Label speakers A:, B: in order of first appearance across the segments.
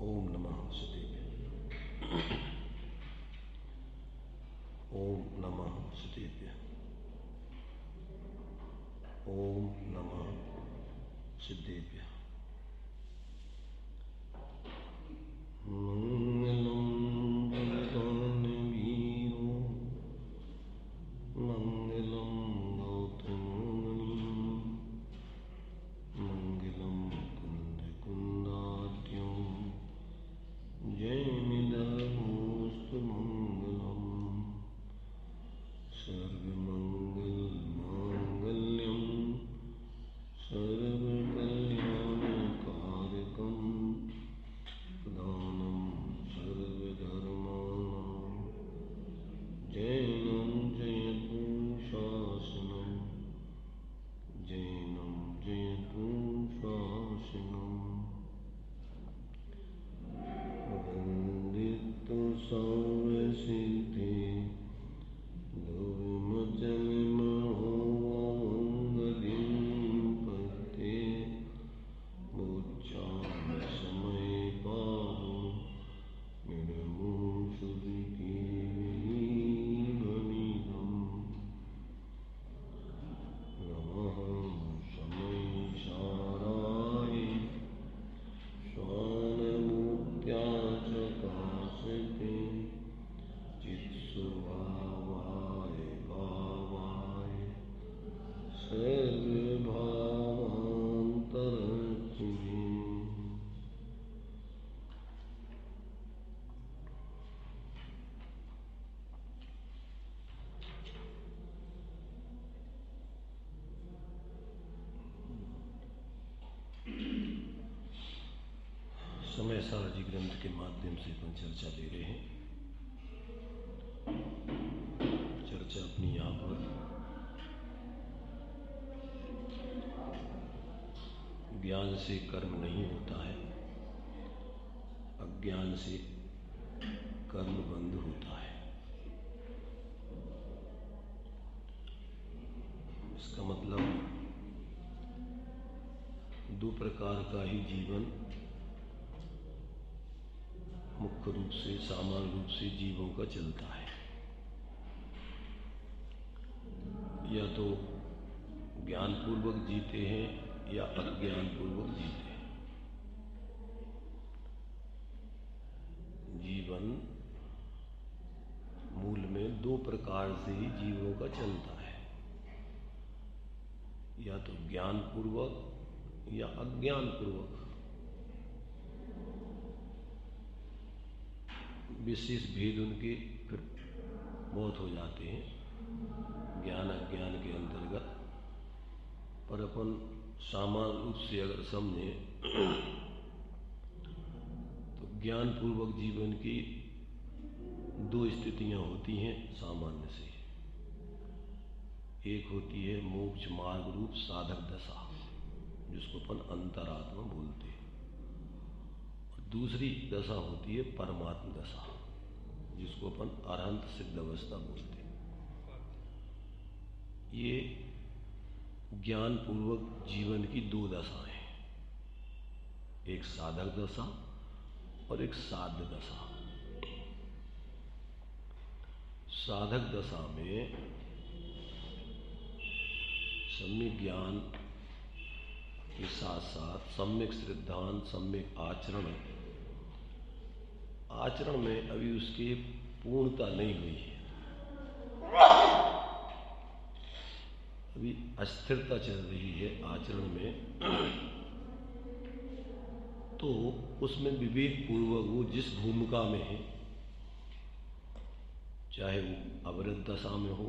A: ओम नमः सतेभ्य। ओम नमः सतेभ्य। ओम नमः सिद्धेभ्य। मंगलम भगवान वीरो मंगलम गौतमोऽन्यं मंगलम कुंदकुंदाद्यं जयमिदमोऽस्तु मंगलम सर्वमंगलमांगल्यं सर्वकल्याणकारकं प्रधानं सर्वधर्माणां जैनं जयतु शासनं जैनं जयतु शासनं वन्दितो सर्वसिद्धे समय सारजी ग्रंथ के माध्यम से अपन चर्चा ले रहे हैं। चर्चा अपनी यहाँ पर ज्ञान से कर्म नहीं होता है, अज्ञान से कर्म बंद होता है। इसका मतलब दो प्रकार का ही जीवन मुख्य रूप से सामान्य रूप से जीवों का चलता है। या तो ज्ञान पूर्वक जीते हैं या अज्ञान पूर्वक जीते हैं। जीवन मूल में दो प्रकार से ही जीवों का चलता है, या तो ज्ञान पूर्वक या अज्ञान पूर्वक। विशेष भेद उनके फिर बहुत हो जाते हैं ज्ञान अज्ञान के अंतर्गत। पर अपन सामान्य रूप से अगर समझें तो ज्ञान पूर्वक जीवन की दो स्थितियां होती हैं सामान्य से। एक होती है मोक्ष मार्ग रूप साधक दशा, जिसको अपन अंतरात्मा बोलते हैं, और दूसरी दशा होती है परमात्म दशा, जिसको अपन अरहंत सिद्ध अवस्था बोलते हैं। ये ज्ञान पूर्वक जीवन की दो दशाएं, एक साधक दशा और एक साध्य दशा। साधक दशा में सम्यक ज्ञान के साथ साथ सम्यक सिद्धांत, सम्यक आचरण में अभी उसकी पूर्णता नहीं हुई है, अभी अस्थिरता चल रही है आचरण में। तो उसमें विवेक पूर्वक वो जिस भूमिका में है, चाहे वो अवृत दशा में हो,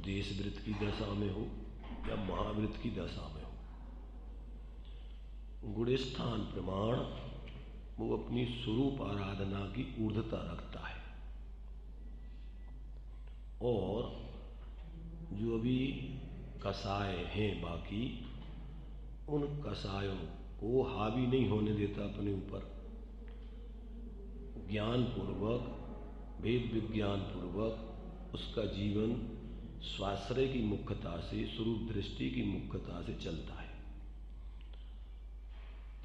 A: देशवृत्त की दशा में हो या महावृत्त की दशा में हो, गुणस्थान प्रमाण वो अपनी स्वरूप आराधना की ऊर्ध्वता रखता है। और जो अभी कसाय हैं बाकी, उन कसायों को हावी नहीं होने देता अपने ऊपर। ज्ञान पूर्वक, वेद विज्ञान पूर्वक उसका जीवन स्वाश्रय की मुख्यता से, स्वरूप दृष्टि की मुख्यता से चलता है।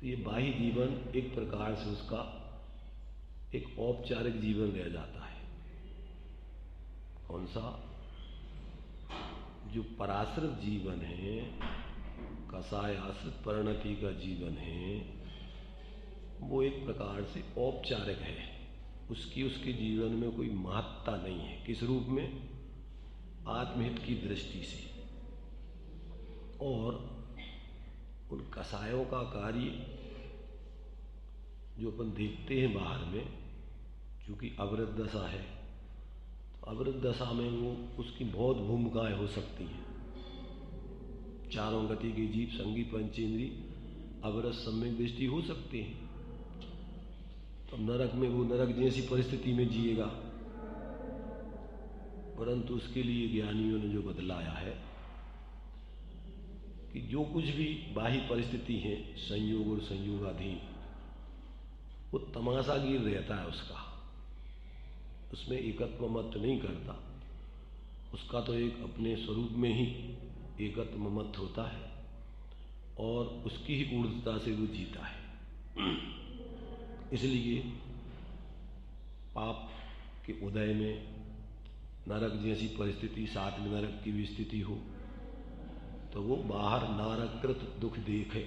A: तो ये बाह्य जीवन एक प्रकार से उसका एक औपचारिक जीवन रह जाता है। कौन सा? जो पराश्रित जीवन है, कसाय आश्रित परिणति का जीवन है, वो एक प्रकार से औपचारिक है। उसके जीवन में कोई महत्ता नहीं है। किस रूप में? आत्महित की दृष्टि से। और उन कसायों का कार्य जो अपन देखते हैं बाहर में, क्योंकि अवृत दशा है, तो अवृत दशा में वो उसकी बहुत भूमिकाएं हो सकती हैं। चारों गति के जीव, संगी पंचेंद्री अवरस सम्यक दृष्टि हो सकते हैं। तो नरक में वो नरक जैसी परिस्थिति में जिएगा, परंतु उसके लिए ज्ञानियों ने जो बतलाया है कि जो कुछ भी बाह्य परिस्थिति है संयोग और संयोगाधीन, वो तमाशागीर रहता है उसका, उसमें एकत्व मत नहीं करता। उसका तो एक अपने स्वरूप में ही एकत्व मत होता है और उसकी ही ऊर्जता से वो जीता है। इसलिए पाप के उदय में नरक जैसी परिस्थिति, साथ में नरक की भी स्थिति हो, तो वो बाहर नारकृत दुख देखे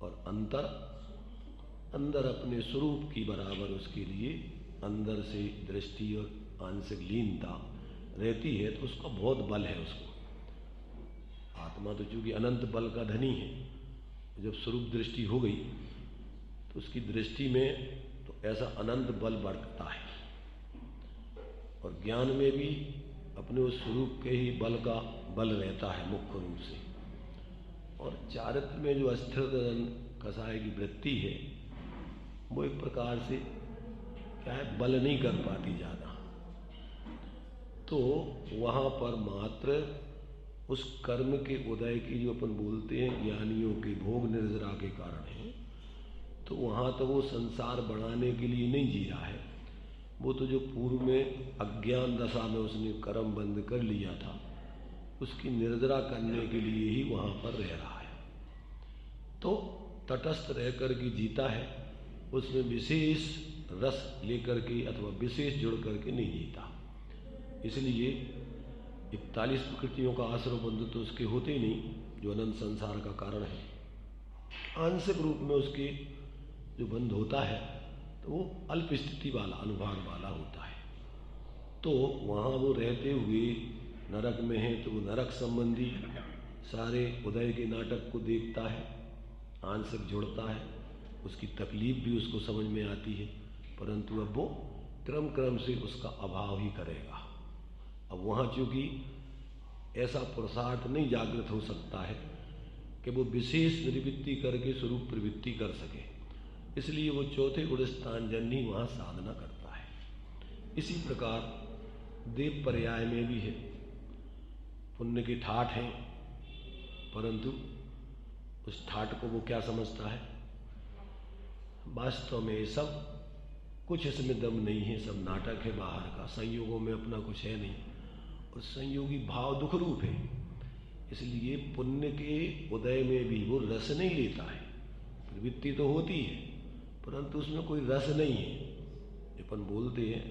A: और अंदर अपने स्वरूप की बराबर उसके लिए अंदर से दृष्टि और आंशिक लीनता रहती है, तो उसका बहुत बल है। उसको आत्मा तो चूंकि अनंत बल का धनी है, जब स्वरूप दृष्टि हो गई तो उसकी दृष्टि में तो ऐसा अनंत बल बढ़ता है। और ज्ञान में भी अपने उस स्वरूप के ही बल का बल रहता है मुख्य रूप से। और चारित्र में जो अस्थिर कसाय की वृत्ति है, वो एक प्रकार से क्या है, बल नहीं कर पाती ज़्यादा। तो वहाँ पर मात्र उस कर्म के उदय की, जो अपन बोलते हैं ज्ञानियों के भोग निर्जरा के कारण है, तो वहाँ तो वो संसार बढ़ाने के लिए नहीं जी रहा है। वो तो जो पूर्व में अज्ञान दशा में उसने कर्म बंद कर लिया था, उसकी निर्जरा करने के लिए ही वहाँ पर रह रहा है। तो तटस्थ रह कर के जीता है, उसमें विशेष रस लेकर के अथवा विशेष जुड़ करके नहीं जीता। इसलिए 41 प्रकृतियों का आश्रय बंध तो उसके होते ही नहीं, जो अनंत संसार का कारण है। आंशिक रूप में उसके जो बंध होता है तो वो अल्प स्थिति वाला, अनुभाग वाला होता है। तो वहाँ वो रहते हुए नरक में है, तो वो नरक संबंधी सारे उदय के नाटक को देखता है, आंशिक जुड़ता है, उसकी तकलीफ भी उसको समझ में आती है, परंतु अब वो क्रम क्रम से उसका अभाव ही करेगा। अब वहाँ चूँकि ऐसा पुरुषार्थ नहीं जागृत हो सकता है कि वो विशेष निवृत्ति करके स्वरूप प्रवृत्ति कर सके, इसलिए वो चौथे गुणस्थान जन्य वहाँ साधना करता है। इसी प्रकार देव पर्याय में भी है, पुण्य के ठाठ हैं, परंतु उस ठाठ को वो क्या समझता है, वास्तव में सब कुछ इसमें दम नहीं है, सब नाटक है बाहर का, संयोगों में अपना कुछ है नहीं, और संयोगी भाव दुख रूप है। इसलिए पुण्य के उदय में भी वो रस नहीं लेता है। प्रवृत्ति तो होती है, परंतु उसमें कोई रस नहीं है। अपन बोलते हैं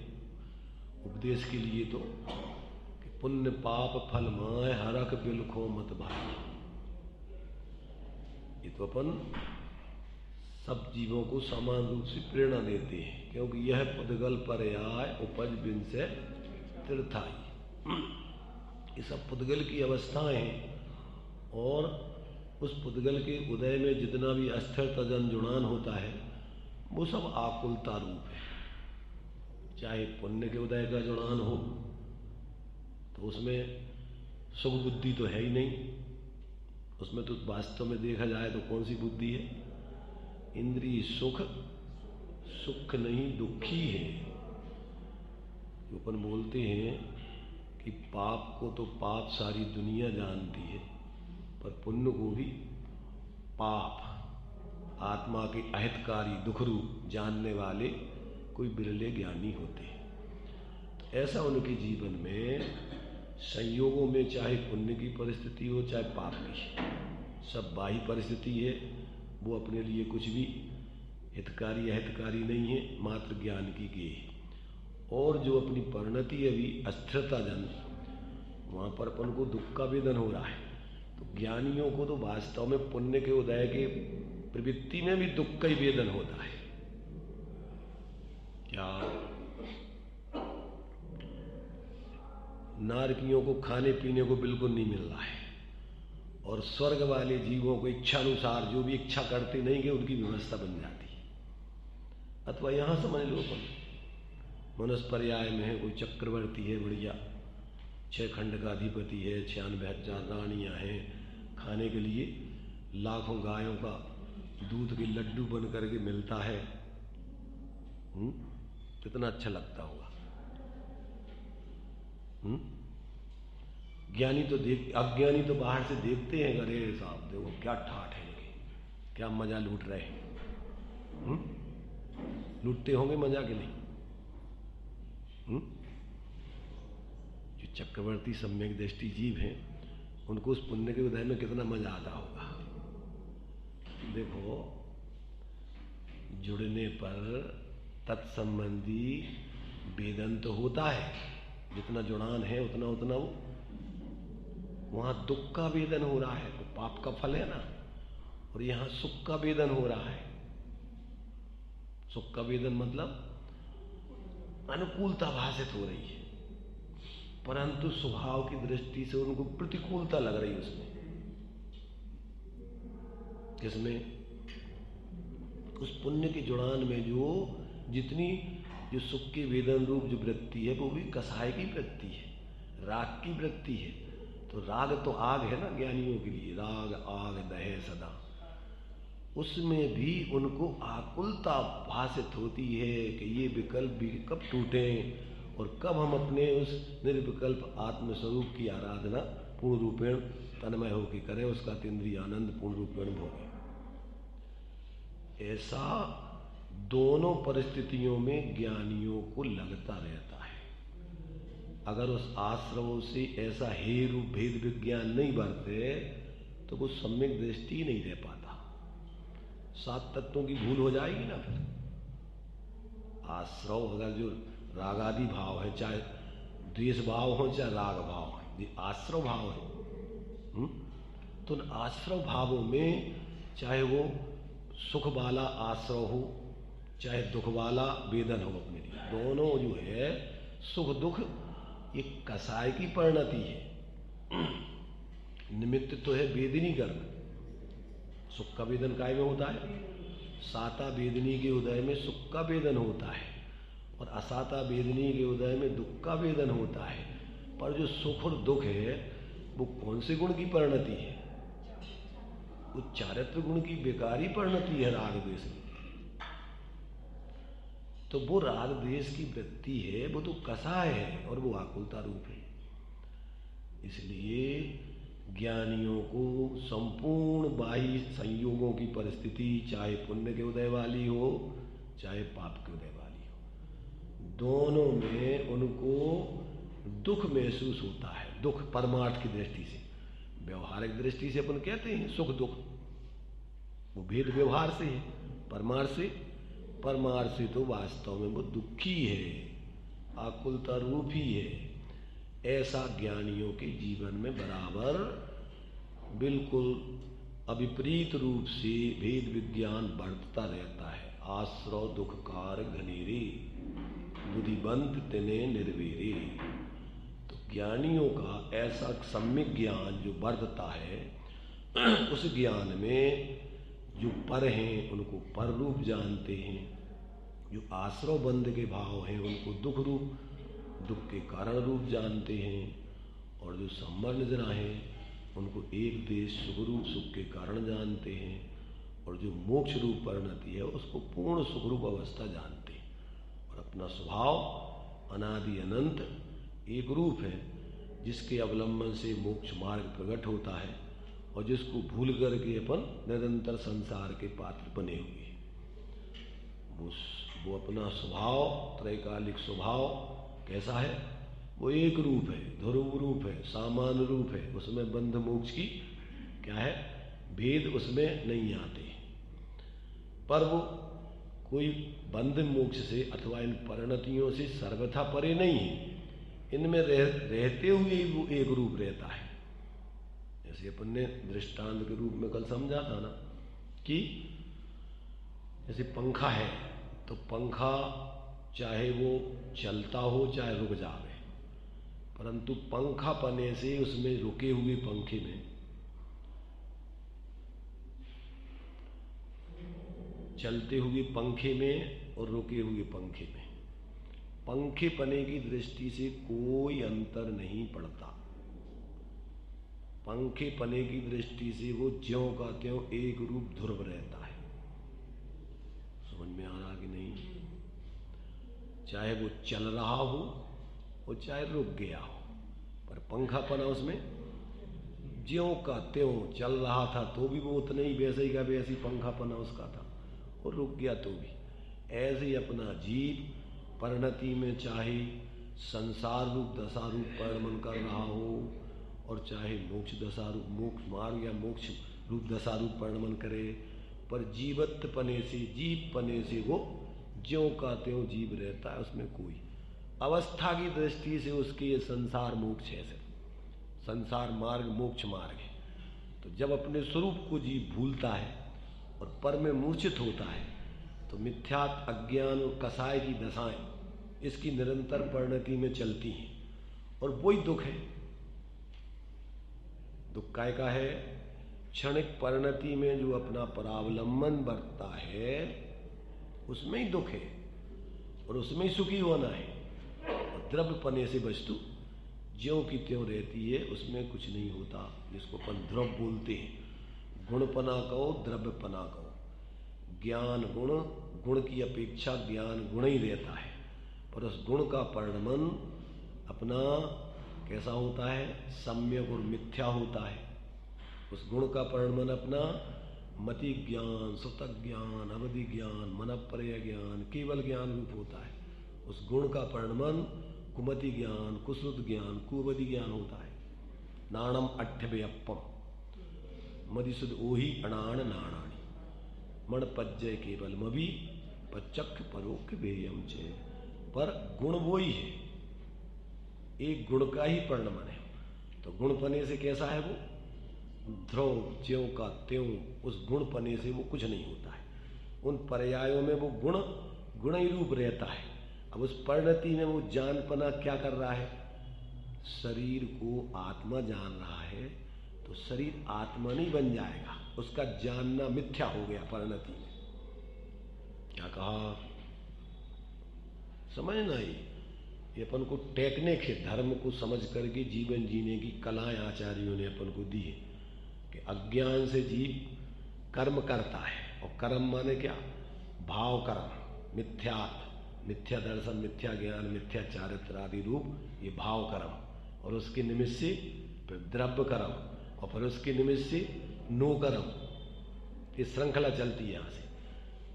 A: उपदेश के लिए तो कि पुण्य पाप फल माय हरक बिलखो मत भाई। ये तो अपन सब जीवों को समान रूप से प्रेरणा देते हैं, क्योंकि यह पुद्गल पर आय उपज बिन से तीर्थाई। ये सब पुद्गल की अवस्थाएं हैं, और उस पुद्गल के उदय में जितना भी अस्थिरता जन जुड़ान होता है, वो सब आकुलता रूप है। चाहे पुण्य के उदय का जुड़ान हो तो उसमें सुख बुद्धि तो है ही नहीं, उसमें तो वास्तव में देखा जाए तो कौन सी बुद्धि है, इंद्रिय सुख, सुख नहीं दुखी है। जो अपन बोलते हैं कि पाप को तो पाप सारी दुनिया जानती है, पर पुण्य को भी पाप आत्मा के अहितकारी दुख रूप जानने वाले कोई बिरले ज्ञानी होते हैं। तो ऐसा उनके जीवन में संयोगों में चाहे पुण्य की परिस्थिति हो चाहे पाप की, सब बाह्य परिस्थिति है, वो अपने लिए कुछ भी हितकारी अहितकारी नहीं है, मात्र ज्ञान की गेह। और जो अपनी परिणति अभी अस्थिरता जन, वहाँ पर अपन को दुख का वेदन हो रहा है। तो ज्ञानियों को तो वास्तव में पुण्य के उदय के प्रवृत्ति में भी दुख का ही वेदन होता है। क्या नारकियों को खाने पीने को बिल्कुल नहीं मिल रहा है, और स्वर्ग वाले जीवों को इच्छानुसार जो भी इच्छा करते नहीं कि उनकी व्यवस्था बन जाती है। अथवा यहाँ समझ लो अपन मनुष्य पर्याय में है, कोई चक्रवर्ती है बढ़िया, 6 खंड का अधिपति है, 96,000 रानियाँ हैं, खाने के लिए लाखों गायों का दूध के लड्डू बन करके मिलता है। कितना अच्छा लगता होगा। ज्ञानी तो अज्ञानी तो बाहर से देखते हैं, अरे साहब देखो क्या ठाठ है इनके, क्या मजा लूट रहे हैं। लूटते होंगे मजा के नहीं। जो चक्रवर्ती सम्यक दृष्टि जीव हैं, उनको उस पुण्य के उदय में कितना मजा आता होगा। देखो जुड़ने पर तत्संबंधी वेदन तो होता है, जितना जुड़ान है उतना उतना वहां दुख का वेदन हो रहा है, तो पाप का फल है ना। और यहां सुख का वेदन हो रहा है। सुख का वेदन मतलब अनुकूलता भाषित हो रही है, परंतु स्वभाव की दृष्टि से उनको प्रतिकूलता लग रही है उसमें। किसमें? उस पुण्य के जुड़ान में जो जितनी जो सुख की वेदन रूप जो वृत्ति है, वो भी कसाय की वृत्ति है, राग की वृत्ति है। तो राग तो आग है ना ज्ञानियों के लिए, राग आग दहे सदा। उसमें भी उनको आकुलता भाषित होती है कि ये विकल्प भी कब टूटें और कब हम अपने उस निर्विकल्प आत्मस्वरूप की आराधना पूर्ण रूपेण तन्मय होकर करें, उसका अतीन्द्रिय आनंद पूर्ण रूपेण भोगें। ऐसा दोनों परिस्थितियों में ज्ञानियों को लगता रहता है। अगर उस आश्रवों से ऐसा हे रूप भेद विज्ञान नहीं बरते तो वो सम्यक दृष्टि नहीं रह पाता। 7 तत्वों की भूल हो जाएगी ना फिर। आश्रव अगर जो रागादि भाव है, चाहे द्वेष भाव हो चाहे राग भाव है, ये आश्रव भाव है। तो उन आश्रव भावों में चाहे वो सुख वाला आश्रव हो चाहे दुख वाला वेदन हो, अपने लिए दोनों जो है सुख दुख ये कसाय की परिणति है। निमित्त तो है वेदनी कर्म। सुख का वेदन काय में होता है? साता वेदनी के उदय में सुख का वेदन होता है, और असाता वेदनी के उदय में दुख का वेदन होता है। पर जो सुख और दुख है वो कौन से गुण की परिणति है? वो चारित्र गुण की बेकारी परिणति है, राग द्वेष की। तो वो राग द्वेष की वृत्ति है, वो तो कसाय है और वो आकुलता रूप है। इसलिए ज्ञानियों को संपूर्ण बाह्य संयोगों की परिस्थिति, चाहे पुण्य के उदय वाली हो चाहे पाप के उदय वाली हो, दोनों में उनको दुख महसूस होता है। दुख परमार्थ की दृष्टि से, व्यवहारिक दृष्टि से अपन कहते हैं सुख दुख, वो भेद व्यवहार से है। परमार्थ से तो वास्तव में वो दुखी है, आकुलता रूप ही है। ऐसा ज्ञानियों के जीवन में बराबर बिल्कुल अविपरीत रूप से भेद विज्ञान बढ़ता रहता है। आश्रव दुखकार घनेरे, बुद्धिबंत तिने निर्वेरे। तो ज्ञानियों का ऐसा सम्यक ज्ञान जो बढ़ता है, उस ज्ञान में जो पर हैं उनको पर रूप जानते हैं, जो आश्रव बंध के भाव हैं उनको दुख रूप, दुख के कारण रूप जानते हैं, और जो संवर्ण जना हैं उनको एक देश सुख रूप, सुख के कारण जानते हैं, और जो मोक्ष रूप परिणति है उसको पूर्ण सुख रूप अवस्था जानते हैं। और अपना स्वभाव अनादि अनंत एक रूप है, जिसके अवलंबन से मोक्ष मार्ग प्रकट होता है, और जिसको भूल करके अपन निरंतर संसार के पात्र बने हुए। वो अपना स्वभाव, त्रैकालिक स्वभाव कैसा है? वो एक रूप है, ध्रुव रूप है, सामान्य रूप है। उसमें बंध मोक्ष की क्या है? भेद उसमें नहीं आते। पर वो कोई बंध मोक्ष से अथवा इन परिणतियों से सर्वथा परे नहीं है। इनमें रहते हुए वो एक रूप रहता है। जैसे अपन ने दृष्टांत के रूप में कल समझा था ना कि जैसे पंखा है तो पंखा चाहे वो चलता हो चाहे रुक जावे, परंतु पंखा पने से उसमें रुके हुए पंखे में चलते हुए पंखे में और रुके हुए पंखे में पंखे पने की दृष्टि से कोई अंतर नहीं पड़ता। पंखे पने की दृष्टि से वो ज्यों का त्यों एक रूप ध्रुव रहता है। समझ में आ रहा कि नहीं? चाहे वो चल रहा हो और चाहे रुक गया हो, पर पंखा पना उसमें ज्यों का त्यों चल रहा था तो भी वो उतना ही वैसे ही का वैसी पंखा पना उसका था, और रुक गया तो भी। ऐसे ही अपना जीव परिणति में चाहे संसार रूप दशा रूप परिणमन कर रहा हो और चाहे मोक्ष दशा रूप मोक्ष मार्ग या मोक्ष रूप दशा रूप परिणमन करे, पर जीवत्व पने से जीव पने से वो ज्यों का त्यों जीव रहता है। उसमें कोई अवस्था की दृष्टि से उसके ये संसार मोक्ष है, संसार मार्ग मोक्ष मार्ग है। तो जब अपने स्वरूप को जीव भूलता है और पर में मूर्छित होता है तो मिथ्यात अज्ञान और कसाय की दशाएं इसकी निरंतर परिणति में चलती हैं, और वही दुख है। दुख काय का है? क्षणिक परिणति में जो अपना परावलंबन बरतता है उसमें ही दुख है और उसमें ही सुखी होना है। और द्रव्य पने से वस्तु ज्यों की त्यों रहती है, उसमें कुछ नहीं होता, जिसको अपन द्रव्य बोलते हैं। गुणपना कहो द्रव्यपना कहो, ज्ञान गुण गुण की अपेक्षा ज्ञान गुण ही रहता है, पर उस गुण का परिणमन अपना कैसा होता है? सम्यक और मिथ्या होता है। उस गुण का परिणमन अपना मति ज्ञान, सुतक ज्ञान, अवधि ज्ञान, मनःपर्य ज्ञान, केवल ज्ञान रूप होता है। उस गुण का परिणमन कुमति ज्ञान, कुश्रुत ज्ञान, कुवधि ज्ञान होता है। नाणम अठ्ठव्यप्पम मदिसुद ओही अणाण नाणाणी मण पज्जय केवल मभी पचक्ष परोक्ष बेयम चे। पर गुण वो ही है, एक गुण का ही परिणमन है। तो गुण पने से कैसा है? वो ध्रुव ज्यों का त्यों, उस गुण पने से वो कुछ नहीं होता है। उन पर्यायों में वो गुण गुण ही रूप रहता है। अब उस परिणति में वो जानपना क्या कर रहा है? शरीर को आत्मा जान रहा है, तो शरीर आत्मा नहीं बन जाएगा, उसका जानना मिथ्या हो गया परिणति में। क्या कहा? समझना ये अपन को टेक्निक है, धर्म को समझ करके जीवन जीने की कलाएं आचार्यों ने अपन को दी है कि अज्ञान से जीव कर्म करता है, और कर्म माने क्या? भाव कर्म, मिथ्या दर्शन, मिथ्या ज्ञान, मिथ्या चारित्र आदि रूप ये भाव कर्म, और उसके निमित्त से फिर द्रव्य कर्म, और फिर उसके निमित्त से नो कर्म। ये श्रृंखला चलती है। यहाँ से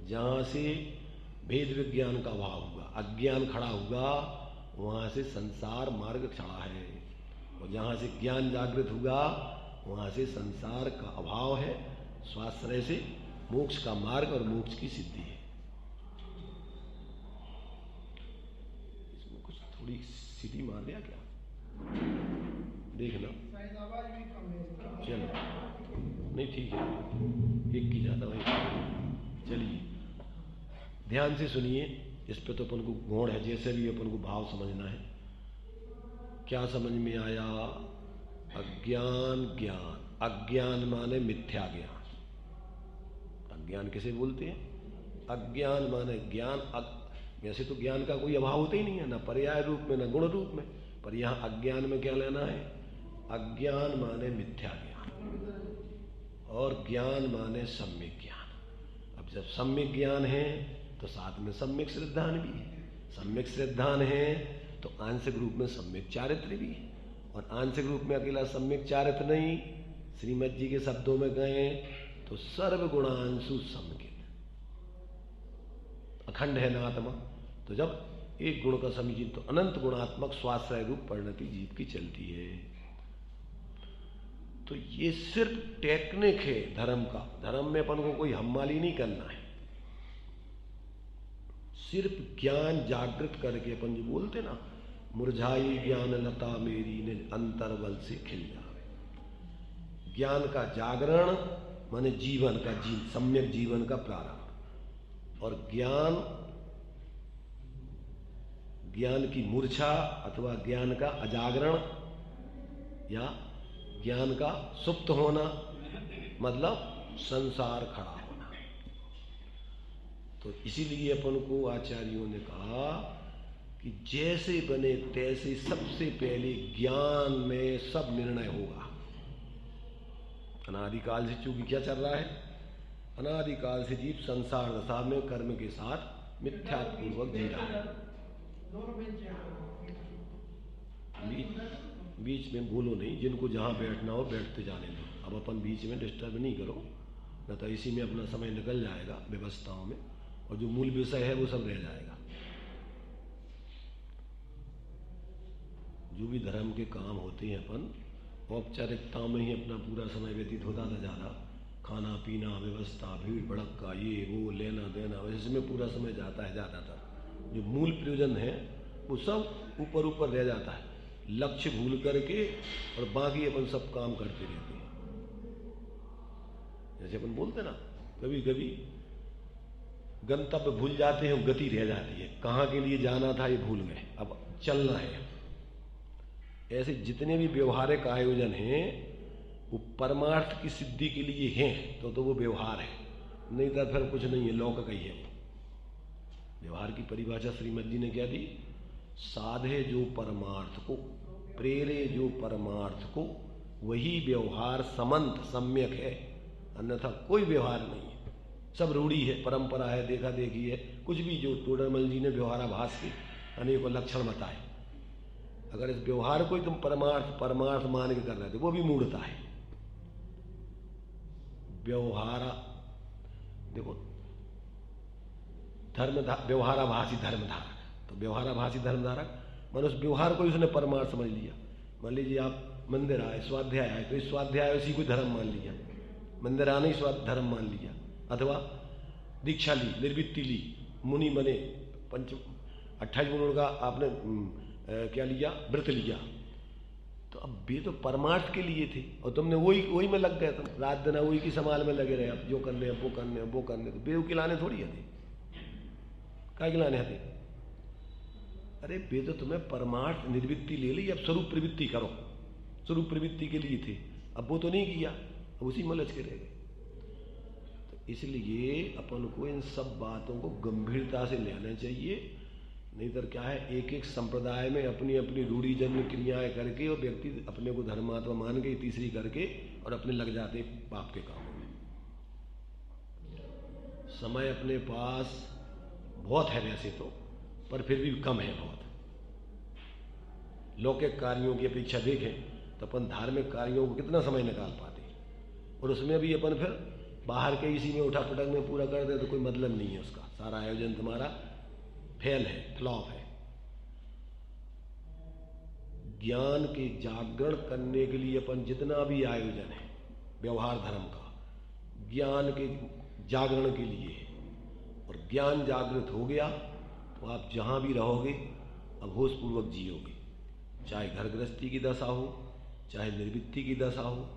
A: जहाँ से भेद विज्ञान का अभाव हुआ, अज्ञान खड़ा हुआ, वहाँ से संसार मार्ग खड़ा है, और जहाँ से ज्ञान जागृत हुआ वहाँ से संसार का अभाव है। स्वाश्रय से मोक्ष का मार्ग और मोक्ष की सिद्धि है। इसमें कुछ थोड़ी सीधी मार दिया क्या? देखना चलो, नहीं ठीक है, एक की ज्यादा वही। चलिए ध्यान से सुनिए, इस पे तो अपन को गौण है, जैसे भी अपन को भाव समझना है। क्या समझ में आया? अज्ञान ज्ञान, अज्ञान माने मिथ्या ज्ञान। अज्ञान किसे बोलते हैं? अज्ञान माने ज्ञान। वैसे तो ज्ञान का कोई अभाव होता ही नहीं है, ना पर्याय रूप में ना गुण रूप में, पर यहाँ अज्ञान में क्या लेना है? अज्ञान माने मिथ्या ज्ञान और ज्ञान माने सम्यक ज्ञान। अब जब सम्यक ज्ञान है तो साथ में सम्यक श्रद्धान भी है, सम्यक श्रद्धान है तो आंशिक रूप में सम्यक चारित्र भी है, और आंशिक रूप में अकेला सम्यक चारित्र नहीं, श्रीमद जी के शब्दों में गए तो सर्व गुणांशु समकित, अखंड है ना आत्मा। तो जब एक गुण का समीचीन तो अनंत गुणात्मक स्वाश्रय रूप परिणति जीव की चलती है। तो ये सिर्फ टेक्निक है धर्म का। धर्म में अपन को कोई हम्माली नहीं करना है, सिर्फ ज्ञान जागृत करके अपन जो बोलते ना, मुरझाई ज्ञान लता मेरी ने अंतर्बल से खिल जावे। ज्ञान का जागरण माने जीवन का सम्यक जीवन का प्रारंभ, और ज्ञान की मूर्छा अथवा ज्ञान का अजागरण या ज्ञान का सुप्त होना मतलब संसार खड़ा होना। तो इसीलिए अपन को आचार्यों ने कहा कि जैसे बने तैसे सबसे पहले ज्ञान में सब निर्णय होगा। अनादिकाल से चूंकि क्या चल रहा है, अनादिकाल से जीव संसार दशा में कर्म के साथ मिथ्यापूर्वक जी रहा है। बीच में बोलो नहीं, जिनको जहां बैठना हो बैठते जाने दो। अब अपन बीच में डिस्टर्ब नहीं करो, न तो इसी में अपना समय निकल जाएगा व्यवस्थाओं में, और जो मूल विषय है वो सब रह जाएगा। जो भी धर्म के काम होते हैं अपन औपचारिकताओं में ही अपना पूरा समय व्यतीत होता था जा रहा। खाना पीना, व्यवस्था, भीड़ भड़क्का, ये वो, लेना देना, इसमें पूरा समय जाता है ज़्यादातर। जो मूल प्रयोजन है वो सब ऊपर ऊपर रह जाता है, लक्ष्य भूल करके, और बाकी अपन सब काम करते रहते हैं। जैसे अपन बोलते ना, कभी कभी गंतव्य भूल जाते हैं, गति रह जाती है, कहाँ के लिए जाना था ये भूल गए, अब चलना है। ऐसे जितने भी व्यवहारिक आयोजन हैं वो परमार्थ की सिद्धि के लिए हैं, तो वो व्यवहार है, नहीं तो फिर कुछ नहीं है, लौकिक ही है। व्यवहार की परिभाषा श्रीमद जी ने क्या दी? साधे जो परमार्थ को, प्रेरे जो परमार्थ को, वही व्यवहार समंत सम्यक है, अन्यथा कोई व्यवहार नहीं है। सब रूढ़ी है, परंपरा है, देखा देखी है, कुछ भी। जो तोडरमल जी ने व्यवहाराभास के अनेकों लक्षण बताए, अगर इस व्यवहार को ही तुम परमार्थ मान के कर रहे थे, वो भी मूढ़ता है। व्यवहारा देखो, व्यवहाराभासी धर्मधारक, तो व्यवहाराभासी धर्मधारक मान उस व्यवहार को ही उसने परमार्थ समझ लिया। मान लीजिए आप मंदिर आए, स्वाध्याय आए, तो इस स्वाध्याय उसी को धर्म मान लिया, मंदिर आने ही धर्म मान लिया। अथवा दीक्षा ली, निर्वृत्ति ली, मुनि बने, 28 गुणों का आपने क्या लिया? व्रत लिया। तो अब ये तो परमार्थ के लिए थे, और तुमने वही में लग गए, तुम रात दिन वही की संभाल में लगे रहे, अब जो करने वो करने वो करने। तो बेव खिलाने थोड़ी आते, क्या खिलाने आते? अरे बे तो तुम्हें परमार्थ निर्वृत्ति ले ली, अब स्वरूप प्रवृत्ति करो। स्वरूप प्रवृत्ति के लिए थे, अब वो तो नहीं किया, अब उसी में लच के रह गए। तो इसलिए अपन को इन सब बातों को गंभीरता से लेना चाहिए। नहीं तो क्या है, एक एक संप्रदाय में अपनी अपनी रूढ़िजन्य क्रियाएं करके और व्यक्ति अपने को धर्मात्मा मान के तीसरी करके और अपने लग जाते पाप के कामों में। समय अपने पास बहुत है वैसे तो, पर फिर भी कम है बहुत। लौकिक कार्यों की अपेक्षा देखें तो अपन धार्मिक कार्यों को कितना समय निकाल पाते, और उसमें भी अपन फिर बाहर के इसी में उठा पटक में पूरा कर दे तो कोई मतलब नहीं है उसका। सारा आयोजन तुम्हारा फेल है, फ्लॉप है। ज्ञान के जागरण करने के लिए अपन जितना भी आयोजन है व्यवहार धर्म का, ज्ञान के जागरण के लिए है। और ज्ञान जागृत हो गया तो आप जहां भी रहोगे अब होशपूर्वक जियोगे, चाहे घर गृहस्थी की दशा हो, चाहे निर्वृत्ति की दशा हो,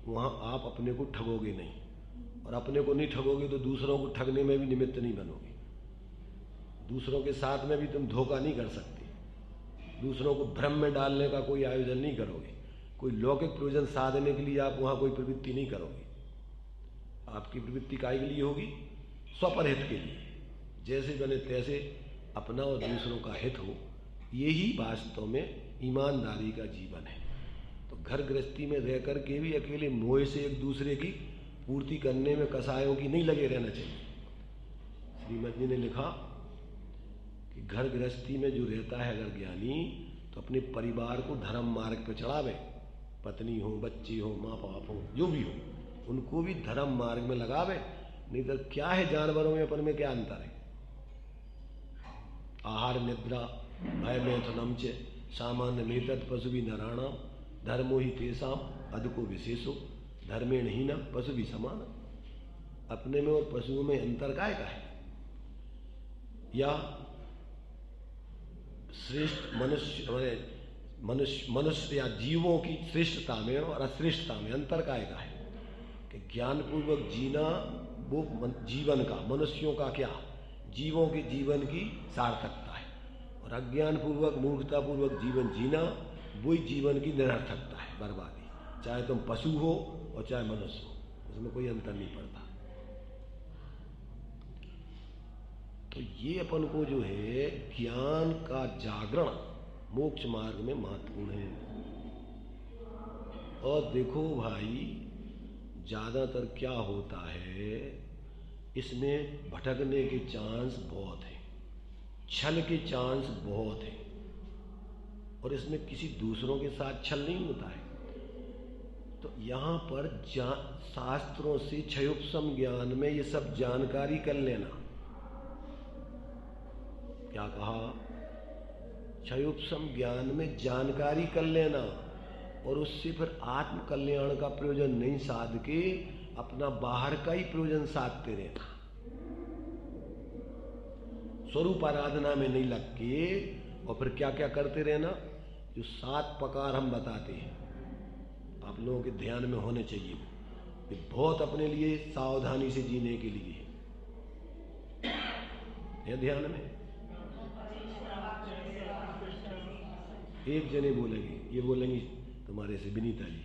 A: वहां आप अपने को ठगोगे नहीं। और अपने को नहीं ठगोगे तो दूसरों को ठगने में भी निमित्त नहीं बनोगे। दूसरों के साथ में भी तुम धोखा नहीं कर सकते, दूसरों को भ्रम में डालने का कोई आयोजन नहीं करोगे, कोई लौकिक प्रयोजन साधने के लिए आप वहां कोई प्रवृत्ति नहीं करोगे। आपकी प्रवृत्ति काय के लिए होगी? स्वपरहित के लिए, जैसे बने तैसे अपना और दूसरों का हित हो। यही वास्तव में ईमानदारी का जीवन है। तो घर गृहस्थी में रह कर के भी अकेले मोह से एक दूसरे की पूर्ति करने में कसायों की नहीं लगे रहना चाहिए। श्रीमद जी ने लिखा कि घर गृहस्थी में जो रहता है अगर ज्ञानी, तो अपने परिवार को धर्म मार्ग पर चढ़ावे। पत्नी हो, बच्चे हो, माँ बाप हो, जो भी हो, उनको भी धर्म मार्ग में लगावे। नहीं तो क्या है, जानवरों में अपन में क्या अंतर है? आहार निद्रा भय मैथुनम च सामान्य मेतद पशु भी नराणाम धर्मो ही तेसाम अधको विशेषो धर्मेण ही न पशु भी समान। अपने में और पशुओं में अंतर काय का है? या श्रेष्ठ मनुष्य या जीवों की श्रेष्ठता में और अश्रेष्ठता में अंतर का है कि ज्ञानपूर्वक जीना वो जीवन का, मनुष्यों का क्या, जीवों के जीवन की सार्थकता है, और अज्ञानपूर्वक मूर्खतापूर्वक जीवन जीना वही जीवन की निरर्थकता है, बर्बादी। चाहे तुम पशु हो और चाहे मनुष्य हो, उसमें कोई अंतर नहीं पड़ता। तो ये अपन को जो है ज्ञान का जागरण मोक्ष मार्ग में महत्वपूर्ण है। और देखो भाई, ज्यादातर क्या होता है, इसमें भटकने के चांस बहुत हैं, छल के चांस बहुत हैं, और इसमें किसी दूसरों के साथ छल नहीं होता है। तो यहाँ पर शास्त्रों से क्षयोपशम ज्ञान में ये सब जानकारी कर लेना। क्या कहा? क्षयोपशम ज्ञान में जानकारी कर लेना, और उससे फिर आत्म कल्याण का प्रयोजन नहीं साध के अपना बाहर का ही प्रयोजन साधते रहना। स्वरूप आराधना में नहीं लग के और फिर क्या क्या करते रहना, जो 7 प्रकार हम बताते हैं आप लोगों के ध्यान में होने चाहिए। ये बहुत अपने लिए सावधानी से जीने के लिए है ध्यान में। एक जने बोलेंगे, ये बोलेंगी तुम्हारे से विनीता जी,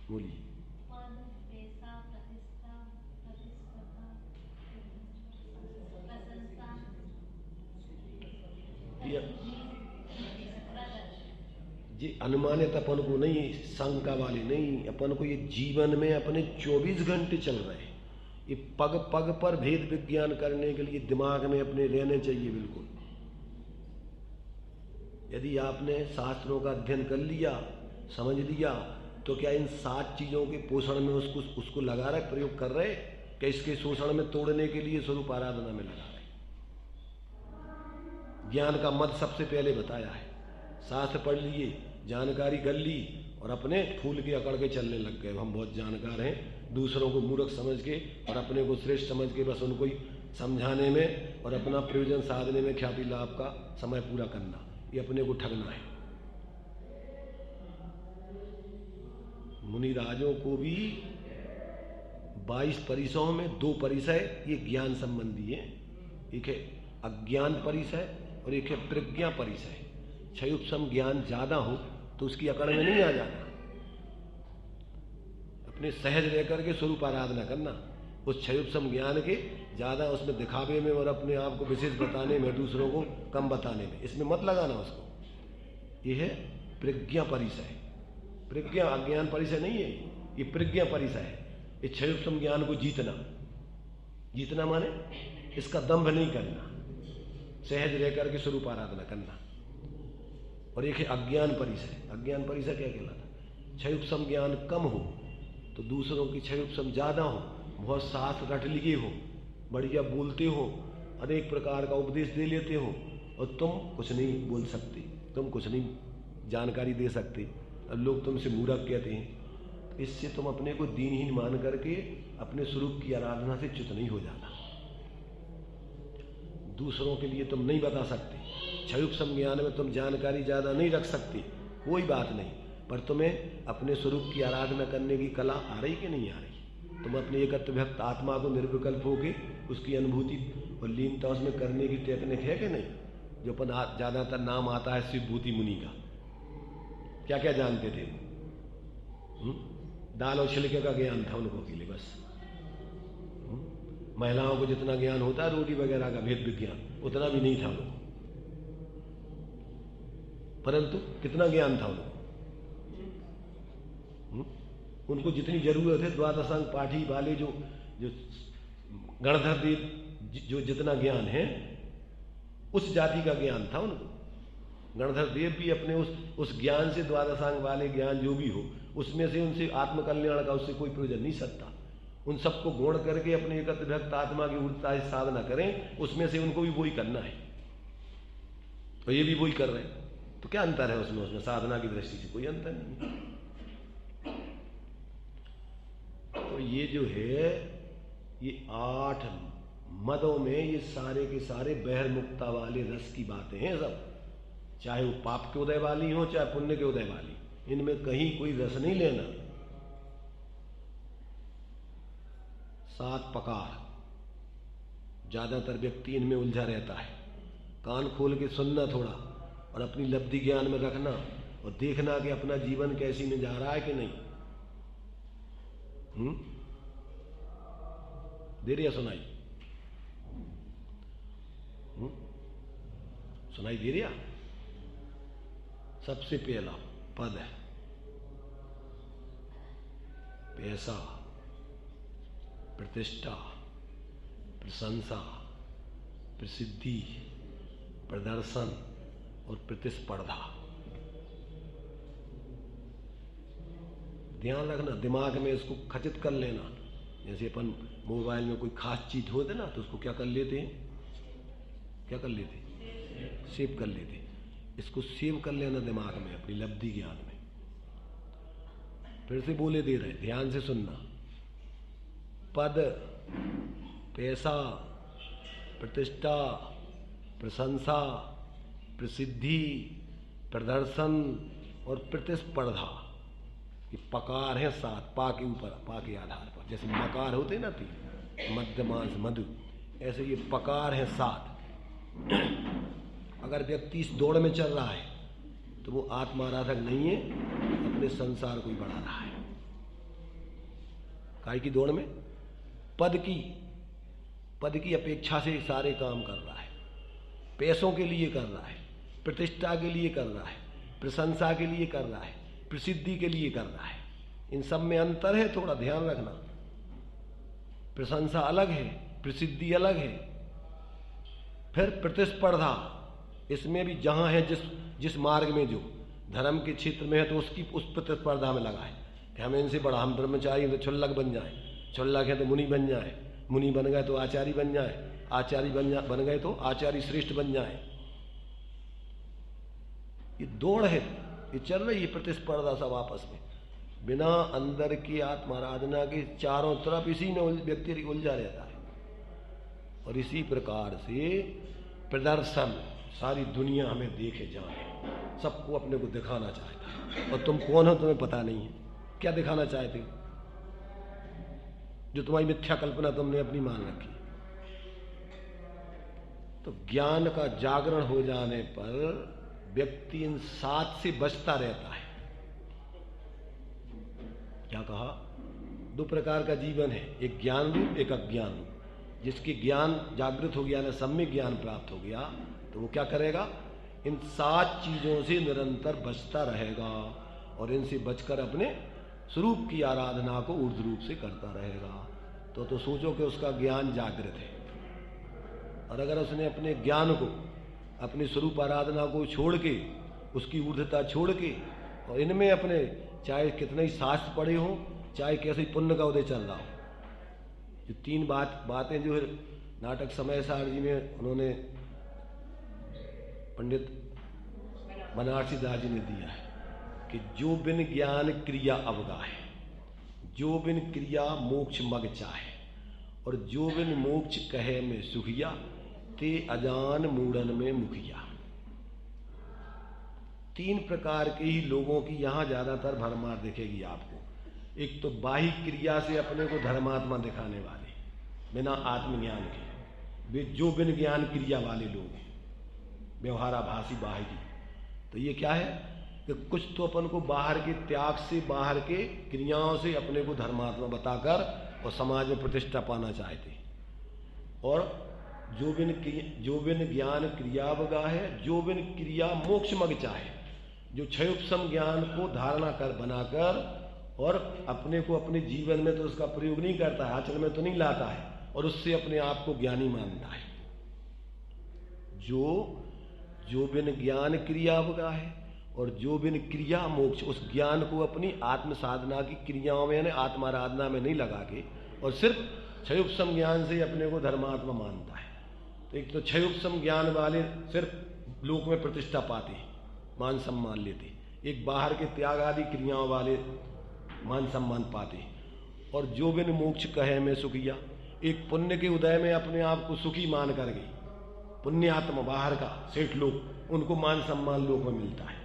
A: बोलिए। ये अनुमानित अपन को नहीं, शंका वाले नहीं, अपन को ये जीवन में अपने 24 घंटे चल रहे हैं। ये पग पग पर भेद विज्ञान करने के लिए दिमाग में अपने रहने चाहिए बिल्कुल। यदि आपने शास्त्रों का अध्ययन कर लिया, समझ लिया, तो क्या इन 7 चीजों के पोषण में उसको लगा रहे, प्रयोग कर रहे, क्या इसके शोषण में तोड़ने के लिए स्वरूप आराधना में लगा रहे? ज्ञान का मत सबसे पहले बताया है। शास्त्र पढ़ लिए, जानकारी कर ली, और अपने फूल के अकड़ के चलने लग गए। हम बहुत जानकार हैं, दूसरों को मूर्ख समझ के और अपने को श्रेष्ठ समझ के बस उनको ही समझाने में और अपना प्रयोजन साधने में ख्याति लाभ का समय पूरा करना, ये अपने को ठगना है। मुनिराजों को भी 22 परिसयों में 2 परिसय ये ज्ञान संबंधी है। एक है अज्ञान परिसय और एक है प्रज्ञा परिसय। क्षयोपशम ज्ञान ज्यादा हो तो उसकी अकड़ में नहीं आ जाना, अपने सहज रह करके स्वरूप आराधना करना। उस क्षयोपशम ज्ञान के ज्यादा उसमें दिखावे में और अपने आप को विशेष बताने में, दूसरों को कम बताने में, इसमें मत लगाना उसको। यह है प्रज्ञा परिसय। प्रज्ञा अज्ञान परिसय नहीं है, ये प्रज्ञा परिसय है। इस क्षयोपशम ज्ञान को जीतना, जीतना माने इसका दंभ नहीं करना, सहज रह करके स्वरूप आराधना करना। और एक है अज्ञान परिसय। अज्ञान परिसय क्या कहलाता? क्षयोपशम ज्ञान कम हो तो दूसरों की क्षयोपशम ज्यादा हो, बहुत शास्त्र रट लिए हो, बढ़िया बोलते हो, अनेक प्रकार का उपदेश दे लेते हो, और तुम कुछ नहीं बोल सकते, तुम कुछ नहीं जानकारी दे सकते, और लोग तुमसे मूर्ख कहते हैं। तो इससे तुम अपने को दीनहीन मान करके अपने स्वरूप की आराधना से च्युत नहीं हो जाना। दूसरों के लिए तुम नहीं बता सकते, क्षयोपशम ज्ञान में तुम जानकारी ज्यादा नहीं रख सकते, कोई बात नहीं, पर तुम्हें अपने स्वरूप की आराधना करने की कला आ रही कि नहीं आ रही? तुम अपने एकत्व व्यक्त आत्मा को निर्विकल्प होके उसकी अनुभूति और लीनता उसमें करने की टेक्निक है कि नहीं? जो अपन ज्यादातर नाम आता है शिवभूति मुनि का, क्या क्या जानते थे? दाल और छिलके का ज्ञान था उनको के लिए बस। महिलाओं को जितना ज्ञान होता है रोटी वगैरह का भेद विज्ञान, उतना भी नहीं था उनको, परंतु कितना ज्ञान था उनको। उनको जितनी जरूरत है द्वादशांग पाठी वाले जो गणधर देव जो जितना ज्ञान है उस जाति का ज्ञान था उनको। गणधर देव भी अपने उस ज्ञान से, द्वादशांग वाले ज्ञान जो भी हो उसमें से उनसे आत्मकल्याण का उससे कोई प्रयोजन नहीं सकता। उन सबको गौण करके अपने एकत्व व्यक्त आत्मा की ऊर्जा से साधना करें, उसमें से उनको भी वही करना है, तो ये भी वही कर रहे हैं। तो क्या अंतर है उसमें साधना की दृष्टि से कोई अंतर नहीं है। तो ये जो है ये 8 मदों में ये सारे के सारे बहिर्मुक्ता वाले रस की बातें हैं सब। चाहे वो पाप के उदय वाली हो चाहे पुण्य के उदय वाली, इनमें कहीं कोई रस नहीं लेना। 7 प्रकार, ज्यादातर व्यक्ति इनमें उलझा रहता है। कान खोल के सुनना थोड़ा और अपनी लब्धि ज्ञान में रखना और देखना कि अपना जीवन कैसी में जा रहा है कि नहीं। दे रही है सुनाई? सुनाई दे रहा? सबसे पहला पद है पैसा, प्रतिष्ठा, प्रशंसा, प्रसिद्धि, प्रदर्शन और प्रतिस्पर्धा। ध्यान रखना, दिमाग में इसको खचित कर लेना। जैसे अपन मोबाइल में कोई खास चीज होते ना तो उसको क्या कर लेते हैं, क्या कर लेते हैं, सेव कर लेते हैं। इसको सेव कर लेना दिमाग में, अपनी लब्धि ज्ञान में। फिर से बोले दे रहे, ध्यान से सुनना। पद, पैसा, प्रतिष्ठा, प्रशंसा, प्रसिद्धि, प्रदर्शन और प्रतिस्पर्धा। ये पकार है 7, पा के ऊपर, पा के आधार पर। जैसे मकार होते ना 3, मध्य, मांस, मधु, ऐसे ये पकार है 7। अगर व्यक्ति इस दौड़ में चल रहा है तो वो आत्माराधक नहीं है, अपने संसार को ही बढ़ा रहा है। काय की दौड़ में? पद की अपेक्षा से सारे काम कर रहा है। पैसों के लिए कर रहा है, प्रतिष्ठा के लिए कर रहा है, प्रशंसा के लिए कर रहा है, प्रसिद्धि के लिए कर रहा है। इन सब में अंतर है, थोड़ा ध्यान रखना। प्रशंसा अलग है, प्रसिद्धि अलग है। फिर प्रतिस्पर्धा, इसमें भी जहां है जिस मार्ग में, जो धर्म के क्षेत्र में है तो उसकी उस प्रतिस्पर्धा में लगा है कि हम इनसे बड़ा, हम ब्रह्मचारी तो क्षुल्लक बन जाए, क्षुल्लक है तो मुनि बन जाए, मुनि बन गए तो आचार्य बन जाए, आचार्य बन गए तो आचार्य श्रेष्ठ बन जाए। ये दौड़ है, ये चल रही है प्रतिस्पर्धा सब आपस में, बिना अंदर की आत्माराधना के। चारों तरफ इसी में व्यक्ति उलझा रहता है। और इसी प्रकार से प्रदर्शन, सारी दुनिया हमें देखे जाने, सबको अपने को दिखाना चाहता है। और तुम कौन हो तुम्हें पता नहीं है, क्या दिखाना चाहते हो? जो तुम्हारी मिथ्या कल्पना तुमने अपनी मान रखी। तो ज्ञान का जागरण हो जाने पर व्यक्ति इन 7 से बचता रहता है। क्या कहा? 2 प्रकार का जीवन है, एक ज्ञान रूप, एक अज्ञान रूप। जिसकी ज्ञान जागृत हो गया ना, सम्यक ज्ञान प्राप्त हो गया, तो वो क्या करेगा? इन 7 चीजों से निरंतर बचता रहेगा और इनसे बचकर अपने स्वरूप की आराधना को ऊर्ध्व रूप से करता रहेगा। तो सोचो कि उसका ज्ञान जागृत है। और अगर उसने अपने ज्ञान को, अपनी स्वरूप आराधना को छोड़ के, उसकी ऊर्ध्वता छोड़ के, और इनमें अपने चाहे कितने ही शास्त्र पढ़े हों, चाहे कैसे पुण्य का उदय चल रहा हो, जो 3 बातें जो है नाटक समय सार जी में उन्होंने पंडित बनारसी दास जी ने दिया है कि जो बिन ज्ञान क्रिया अवगा है, जो बिन क्रिया मोक्ष मग चाहे, और जो बिन मोक्ष कहे में सुखिया, ते अजान मूढ़न में मुखिया। 3 प्रकार के ही लोगों की यहां ज्यादातर भरमार दिखेगी आपको। एक तो बाह्य क्रिया से अपने को धर्मात्मा दिखाने वाले, बिना आत्मज्ञान के, वे जो बिन ज्ञान क्रिया वाले लोग हैं, व्यवहाराभासी बाह्य की। तो ये क्या है कि कुछ तो अपन को बाहर के त्याग से, बाहर के क्रियाओं से अपने को धर्मात्मा बताकर और समाज में प्रतिष्ठा पाना चाहते। और जो बिन ज्ञान क्रिया बगा है, जो बिन क्रिया मोक्ष मग चाहे, जो क्षयोपशम ज्ञान को धारणा कर बनाकर और अपने को अपने जीवन में तो उसका प्रयोग नहीं करता है, आचरण में तो नहीं लाता है, और उससे अपने आप को ज्ञानी मानता है। जो बिन ज्ञान क्रिया बगा है और जो बिन क्रिया मोक्ष, उस ज्ञान को अपनी आत्म साधना की क्रियाओं में, आत्माराधना में नहीं लगा के, और सिर्फ क्षयोपशम ज्ञान से अपने को धर्मात्मा मानता है। तो एक तो क्षयोपशम ज्ञान वाले सिर्फ लोक में प्रतिष्ठा पाते हैं, मान सम्मान लेते। एक बाहर के त्याग आदि क्रियाओं वाले मान सम्मान पाते हैं। और जो बिन मोक्ष कहे में सुखिया, एक पुण्य के उदय में अपने आप को सुखी मान कर गई, पुण्यात्मा बाहर का सेठ लोग, उनको मान सम्मान लोक में मिलता है।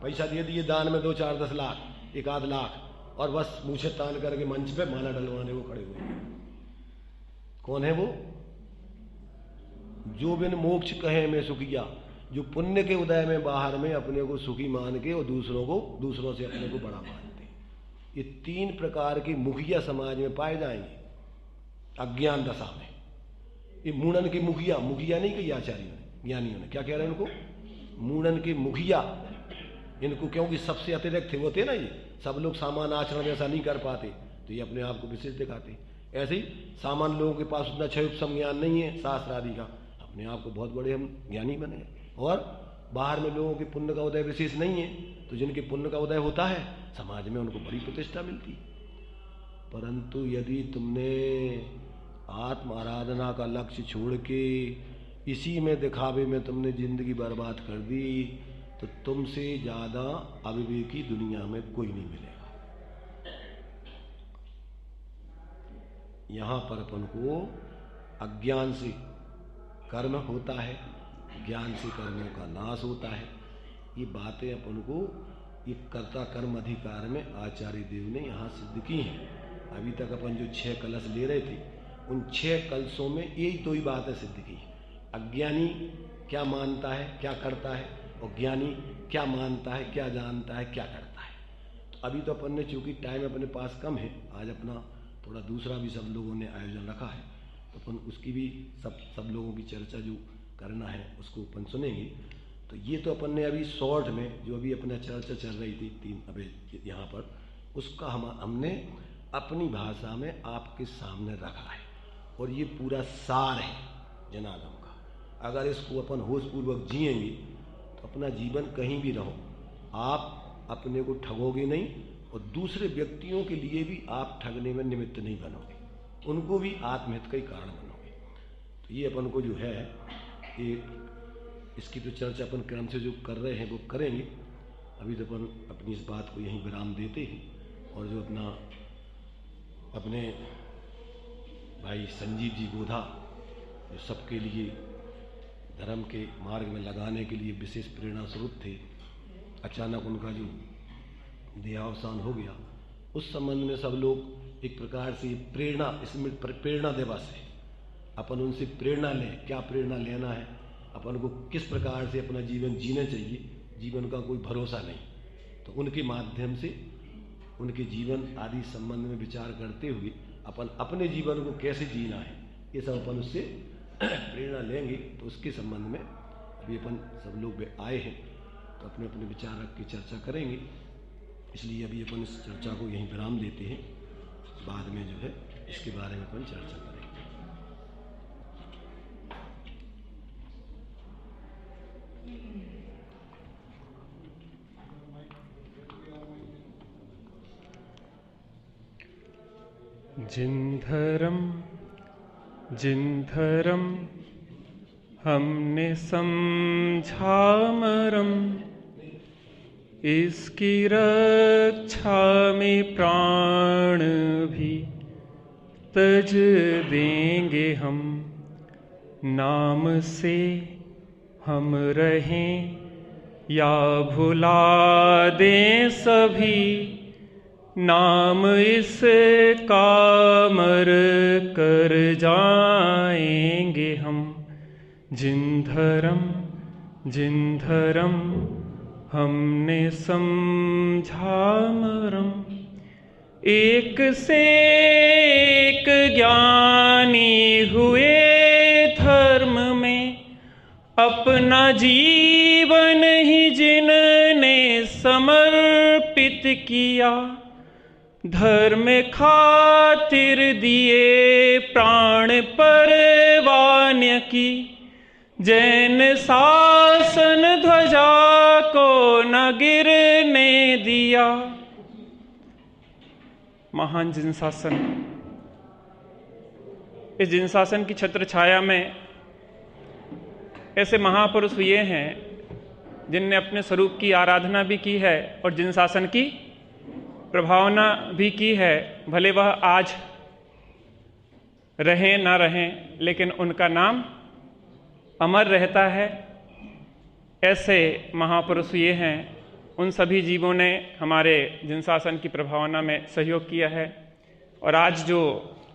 A: पैसा दे दिए दान में 2, 4, 10 लाख, 1 आध लाख, और बस मूछे तान करके मंच पे माला डलवाने को खड़े हुए। कौन है वो? जो बिन मोक्ष कहे में सुखिया, जो पुण्य के उदय में बाहर में अपने को सुखी मान के और दूसरों से अपने को बड़ा मानते। ये 3 प्रकार के मुखिया समाज में पाए जाएंगे अज्ञान दशा में। ये मूढ़न के मुखिया नहीं कही आचार्यों ने, ज्ञानियों ने। क्या कह रहे हैं इनको? मूढ़न के मुखिया। इनको क्योंकि सबसे अतिरिक्त होते ना, ये सब लोग सामान्य आचरण ऐसा नहीं कर पाते, तो ये अपने आप को विशेष दिखाते। ऐसे ही सामान्य लोगों के पास उतना क्षयोपम ज्ञान नहीं है शास्त्र आदि का, अपने आप को बहुत बड़े हम ज्ञानी बने। और बाहर में लोगों के पुण्य का उदय विशेष नहीं है, तो जिनके पुण्य का उदय होता है समाज में उनको बड़ी प्रतिष्ठा मिलती। परंतु यदि तुमने आत्म आराधना का लक्ष्य छोड़ के इसी में दिखावे में तुमने जिंदगी बर्बाद कर दी, तो तुमसे ज्यादा अविवेकी दुनिया में कोई नहीं मिलेगा। यहां पर अपन को अज्ञान से कर्म होता है, ज्ञान से कर्मों का नाश होता है। ये बातें अपन को ये कर्ता कर्म अधिकार में आचार्य देव ने यहाँ सिद्ध की हैं। अभी तक अपन जो 6 कलश ले रहे थे, उन 6 कलशों में यही 2 ही बातें सिद्ध की। अज्ञानी क्या मानता है, क्या करता है, और ज्ञानी क्या मानता है, क्या जानता है, क्या करता है। तो अभी तो अपन ने, चूंकि टाइम अपने पास कम है, आज अपना थोड़ा दूसरा भी सब लोगों ने आयोजन रखा है, तो अपन उसकी भी सब लोगों की चर्चा जो करना है उसको अपन सुनेंगे। तो ये तो अपन ने अभी शॉर्ट में जो अभी अपना चर्चा चल रही थी 3 अभी यहाँ पर, उसका हमने अपनी भाषा में आपके सामने रखा है। और ये पूरा सार है जनागम का। अगर इसको अपन होशपूर्वक जिएंगे तो अपना जीवन कहीं भी रहो, आप अपने को ठगोगे नहीं, और दूसरे व्यक्तियों के लिए भी आप ठगने में निमित्त नहीं बनोगे, उनको भी आत्महित का ही कारण बनोगे। तो ये अपन को जो है इसकी तो चर्चा अपन क्रम से जो कर रहे हैं वो करेंगे। अभी तो अपन अपनी इस बात को यहीं विराम देते हैं। और जो अपने भाई संजीव जी गोधा, जो सबके लिए धर्म के मार्ग में लगाने के लिए विशेष प्रेरणा स्रोत थे, अचानक उनका जो देहावसान हो गया, उस संबंध में सब लोग एक प्रकार से प्रेरणा, इसमें प्रेरणा दिवस है, अपन उनसे प्रेरणा लें। क्या प्रेरणा लेना है, अपन को किस प्रकार से अपना जीवन जीना चाहिए, जीवन का कोई भरोसा नहीं, तो उनके माध्यम से उनके जीवन आदि संबंध में विचार करते हुए अपन अपने जीवन को कैसे जीना है, ये सब अपन उससे प्रेरणा लेंगे। तो उसके संबंध में अभी अपन सब लोग आए हैं, तो अपने अपने विचार रख के चर्चा करेंगे। इसलिए अभी अपन इस चर्चा को यहीं विराम देते हैं, बाद में जो है इसके बारे में अपन चर्चा करेंगे।
B: जिन धर्म हमने समझा मरम, इसकी रक्षा में प्राण भी तज देंगे हम। नाम से हम रहें या भुला दें सभी, नाम इसका मर कर जाएंगे हम। जिन धर्म हमने समझा मरम, एक से एक ज्ञानी हुए धर्म में, अपना जीवन ही जिनने समर्पित किया, धर्म खातिर दिए प्राण परवान की, जैन शासन ध्वजा को न गिरने दिया। महान जिन शासन, इस जिन शासन की छत्र छाया में ऐसे महापुरुष हुए हैं जिनने अपने स्वरूप की आराधना भी की है और जिन शासन की प्रभावना भी की है। भले वह आज रहें ना रहें, लेकिन उनका नाम अमर रहता है। ऐसे महापुरुष ये हैं, उन सभी जीवों ने हमारे जिन शासन की प्रभावना में सहयोग किया है। और आज जो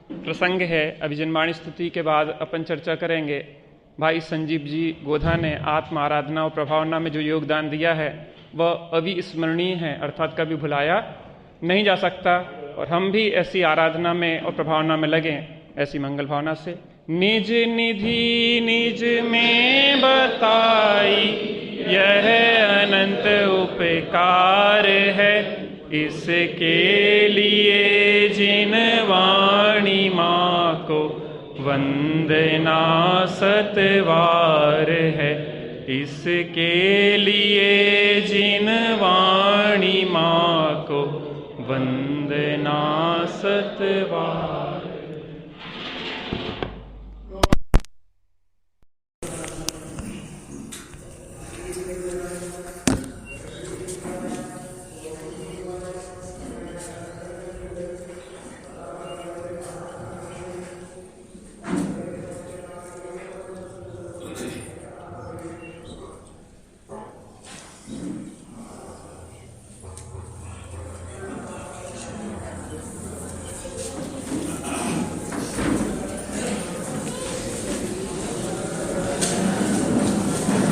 B: प्रसंग है, अभी जिनवाणी स्तुति के बाद अपन चर्चा करेंगे, भाई संजीव जी गोधा ने आत्म आराधना और प्रभावना में जो योगदान दिया है वह अविस्मरणीय है, अर्थात कभी भुलाया नहीं जा सकता। और हम भी ऐसी आराधना में और प्रभावना में लगें, ऐसी मंगल भावना से। निज निधि निज में बताई यह अनंत उपकार है, इसके लिए जिन वाणी माँ को वंदना सतवार है, इसके लिए जिन वाणी माँ को वंदना सतवार।